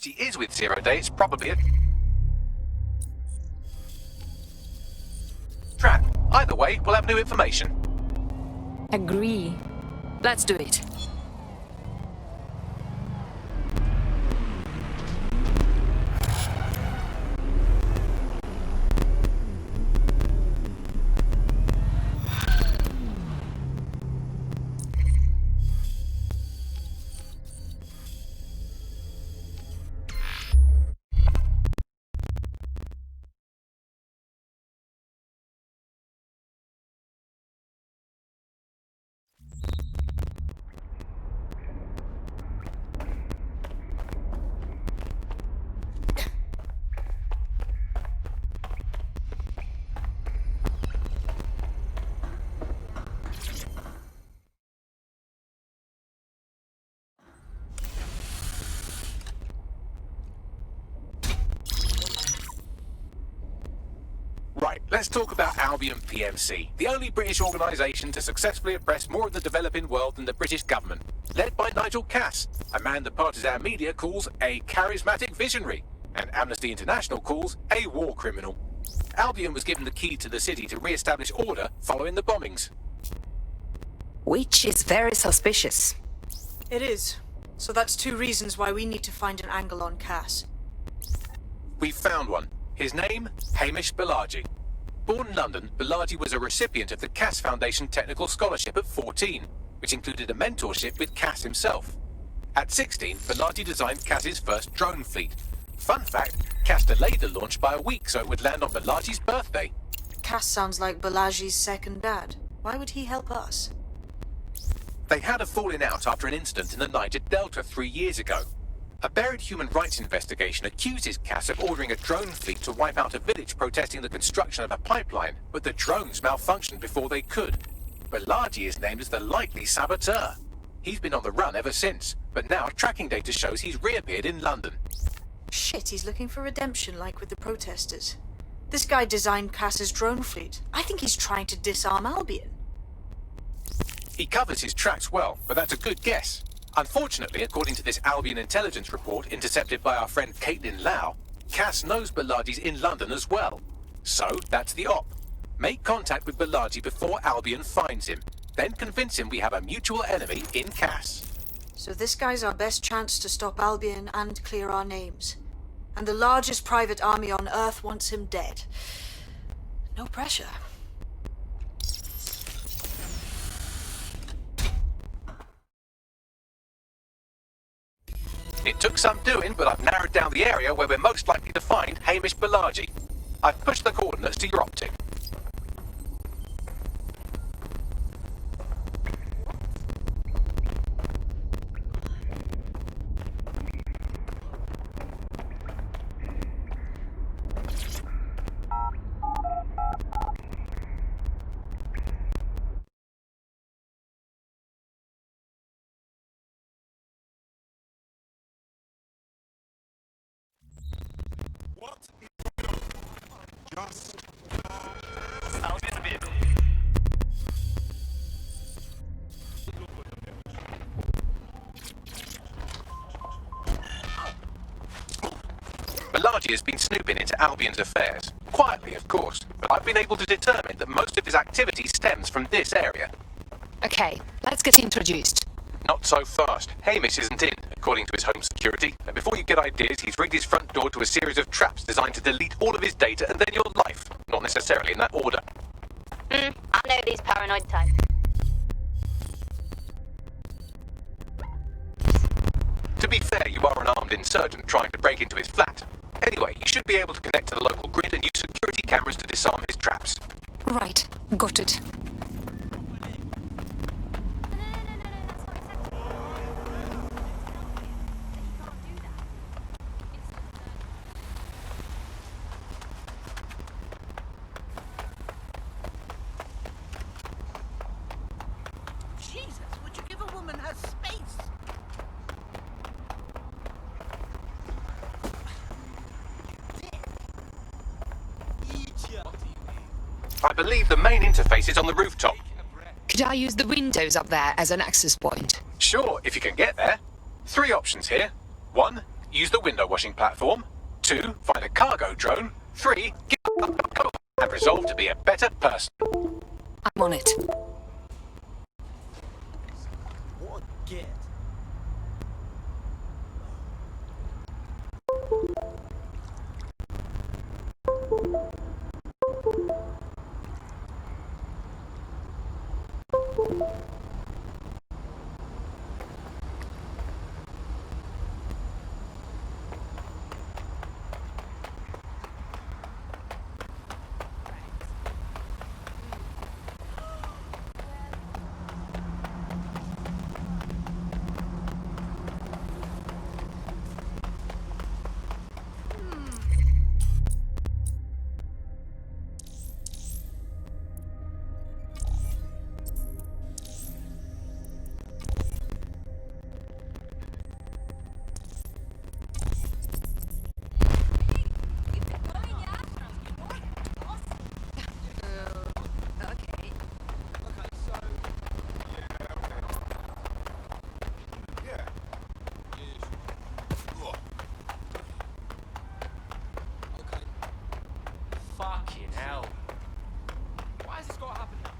activity is with 0 Day, it's probably a trap. Either way, we'll have new information. Agree. Let's do it. Right, let's talk about Albion PMC, the only British organisation to successfully oppress more of the developing world than the British government. Led by Nigel Cass, a man the partisan media calls a charismatic visionary, and Amnesty International calls a war criminal. Albion was given the key to the city to re-establish order following the bombings. Which is very suspicious. It is. So that's 2 reasons why we need to find an angle on Cass. We've found one. His name, Hamish Balaji. Born in London, Balaji was a recipient of the Cass Foundation Technical Scholarship at 14, which included a mentorship with Cass himself. At 16, Balaji designed Cass's first drone fleet. Fun fact, Cass delayed the launch by a week so it would land on Balaji's birthday. Cass sounds like Balaji's second dad. Why would he help us? They had a falling out after an incident in the Niger Delta 3 years ago. A buried human rights investigation accuses Cass of ordering a drone fleet to wipe out a village protesting the construction of a pipeline, but the drones malfunctioned before they could. Balaji is named as the likely saboteur. He's been on the run ever since, but now tracking data shows he's reappeared in London. Shit, he's looking for redemption like with the protesters. This guy designed Cass's drone fleet. I think he's trying to disarm Albion. He covers his tracks well, but that's a good guess. Unfortunately, according to this Albion intelligence report intercepted by our friend Caitlin Lau, Cass knows Balaji's in London as well. So, that's the op. Make contact with Balaji before Albion finds him. Then convince him we have a mutual enemy in Cass. So this guy's our best chance to stop Albion and clear our names. And the largest private army on Earth wants him dead. No pressure. It took some doing, but I've narrowed down the area where we're most likely to find Hamish Balaji. I've pushed the coordinates to your optic. What is going on? Just I'll be in the vehicle. Balaji has been snooping into Albion's affairs. Quietly, of course, but I've been able to determine that most of his activity stems from this area. Okay, let's get introduced. Not so fast. Hamish isn't in, according to his home security. And before you get ideas, he's rigged his front door to a series of traps designed to delete all of his data and then your life. Not necessarily in that order. I know these paranoid types. To be fair, you are an armed insurgent trying to break into his flat. Anyway, you should be able to connect to the local grid and use security cameras to disarm his traps. Right, got it. Jesus, would you give a woman her space? I believe the main interface is on the rooftop. Could I use the windows up there as an access point? Sure, if you can get there. 3 options here. 1, use the window washing platform. 2, find a cargo drone. 3, give up and resolve to be a better person. I'm on it. What a get. Fucking hell. Why has this got to happen now?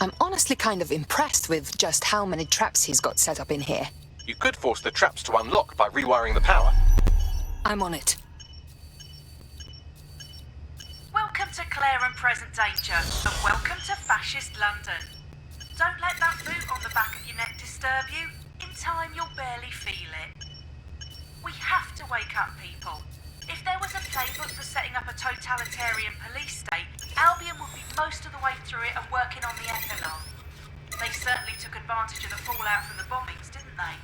I'm honestly kind of impressed with just how many traps he's got set up in here. You could force the traps to unlock by rewiring the power. I'm on it. Welcome to Clare and Present Danger, and welcome to Fascist London. Don't let that boot on the back of your neck disturb you. In time, you'll barely feel it. We have to wake up, people. If there was a playbook for setting up a totalitarian police state, Albion would be most of the way through it and working on the epilogue. They certainly took advantage of the fallout from the bombings, didn't they?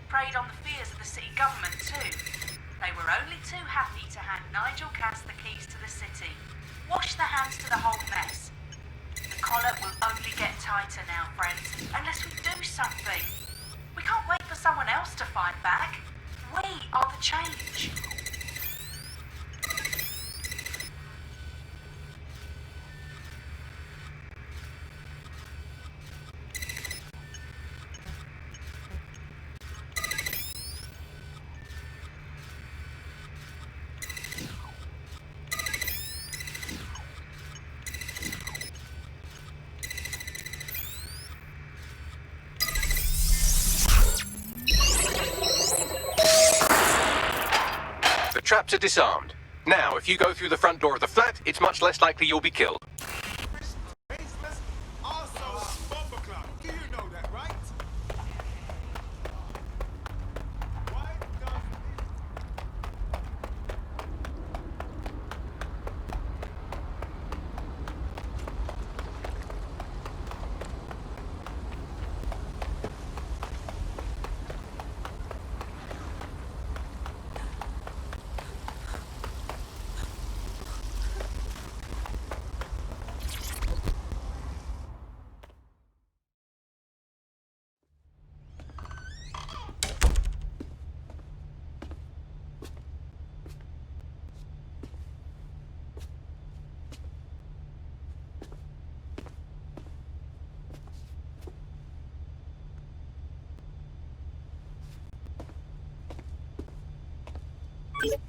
Preyed on the fears of the city government too. They were only too happy to hand Nigel Cass the keys to the city. Wash their hands to the whole mess. The collar will only get tighter now, friends, unless we do something. We can't wait for someone else to fight back. We are the change. The traps are disarmed. Now, if you go through the front door of the flat, it's much less likely you'll be killed. Faceless, also a bomber club. Do you know that, right? Why does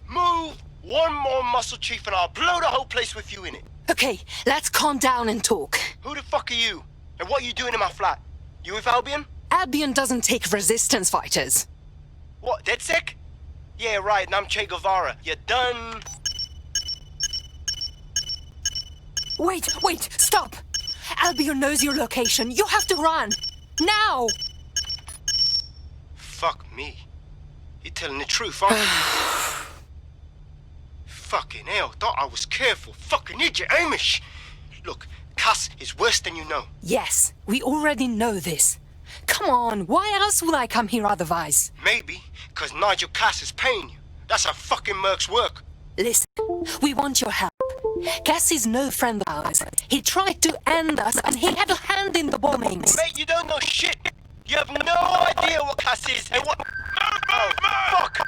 Move one more muscle, Chief, and I'll blow the whole place with you in it. Okay, let's calm down and talk. Who the fuck are you? And what are you doing in my flat? You with Albion? Albion doesn't take resistance fighters. What, DedSec? Yeah, right, and I'm Che Guevara. You done? Wait, stop! Albion knows your location. You have to run. Now! Fuck me. You're telling the truth, aren't you? Fucking hell, thought I was careful. Fucking idiot, Amish! Look, Cass is worse than you know. Yes, we already know this. Come on, why else would I come here otherwise? Maybe, because Nigel Cass is paying you. That's how fucking mercs work. Listen, we want your help. Cass is no friend of ours. He tried to end us and he had a hand in the bombings. Mate, you don't know shit. You have no idea what Cass is and what... Oh, fuck!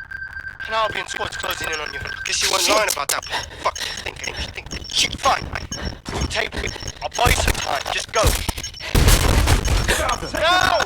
An Albion squad's closing in on you. Guess you weren't lying about that. Fuck, think. Shit, fine. You take it. I'll buy you some time. Just go. No!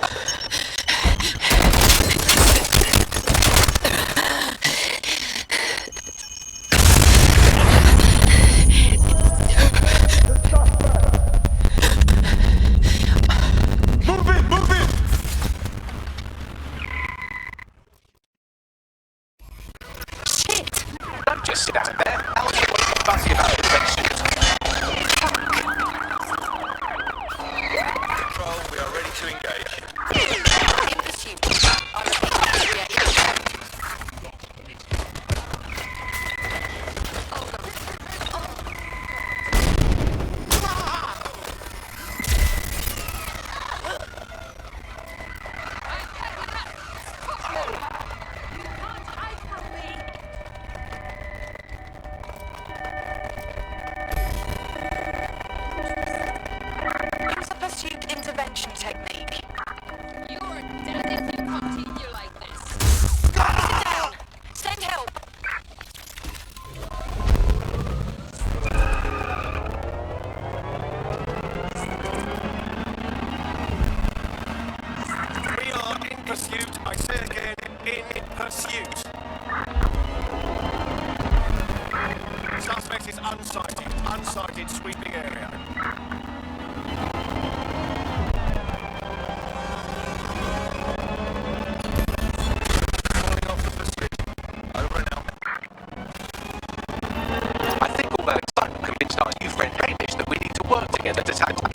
Don't just sit out there. Albion wasn't fussy about the elections. Control, we are ready to engage. In pursuit. I repeat, we are in pursuit. Use a pursuit intervention technique. You are dead if you continue like this. Sit down. Send help. We are in pursuit. I say again, in pursuit. Suspect is unsighted. Unsighted, sweeping area. Calling off the pursuit. Over and out. I think all that excitement convinced our new friend Hamish that we need to work together to tackle